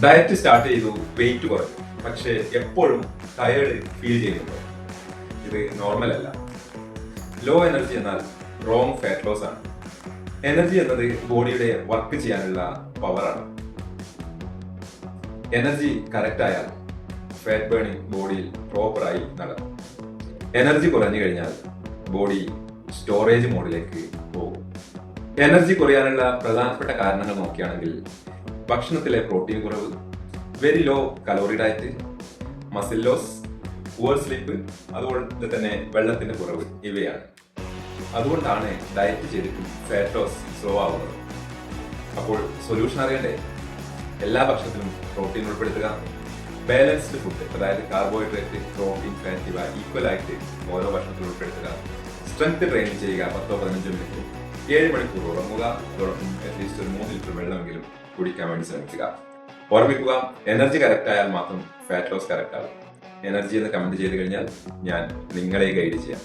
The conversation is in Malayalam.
ഡയറ്റ് സ്റ്റാർട്ട് ചെയ്തു, വെയിറ്റ് കുറഞ്ഞു, പക്ഷേ എപ്പോഴും ടയേർഡ് ഫീൽ ചെയ്യുന്നുണ്ടോ? ഇത് നോർമൽ അല്ല. ലോ എനർജി എന്നാൽ റോങ് ഫാറ്റ് ലോസ് ആണ്. എനർജി എന്നത് ബോഡിയുടെ വർക്ക് ചെയ്യാനുള്ള പവറാണ്. എനർജി കറക്റ്റ് ആയാൽ ഫാറ്റ് ബേണിംഗ് ബോഡിയിൽ പ്രോപ്പറായി നടക്കും. എനർജി കുറഞ്ഞു കഴിഞ്ഞാൽ ബോഡി സ്റ്റോറേജ് മോഡിലേക്ക് പോകും. എനർജി കുറയാനുള്ള പ്രധാനപ്പെട്ട കാരണങ്ങൾ നോക്കുകയാണെങ്കിൽ ഭക്ഷണത്തിലെ പ്രോട്ടീൻ കുറവ്, very low calorie diet, muscle loss, poor sleep, അതുപോലെ തന്നെ വെള്ളത്തിന്റെ കുറവ് ഇവയാണ്. അതുകൊണ്ടാണ് ഡയറ്റ് ചെയ്തിട്ടും ഫാറ്റ് ലോസ് സ്ലോ ആവുന്നത്. അപ്പോൾ സൊല്യൂഷൻ അറിയണ്ടേ? എല്ലാ ഭക്ഷണത്തിലും പ്രോട്ടീൻ ഉൾപ്പെടുത്തുക. ബാലൻസ്ഡ് ഫുഡ്, അതായത് കാർബോഹൈഡ്രേറ്റ്, പ്രോട്ടീൻ, ഫാറ്റ് ഇവ ഈക്വൽ ആയിട്ട് ഓരോ ഭക്ഷണത്തിലും ഉൾപ്പെടുത്തുക. സ്ട്രെങ്ത് ട്രെയിനിങ് ചെയ്യുക 10-15 മിനിറ്റ്. 7 മണിക്കൂർ ഉറങ്ങുക. അതോടൊപ്പം അറ്റ്ലീസ്റ്റ് ഒരു 3 ലിറ്റർ വെള്ളമെങ്കിലും കുടിക്കാൻ വേണ്ടി ശ്രമിക്കുക. ഓർമ്മിക്കുക, എനർജി കറക്റ്റ് ആയാൽ മാത്രം ഫാറ്റ് ലോസ് കറക്റ്റ് ആകും. എനർജി എന്ന് കമന്റ് ചെയ്ത് കഴിഞ്ഞാൽ ഞാൻ നിങ്ങളെ ഗൈഡ് ചെയ്യാം.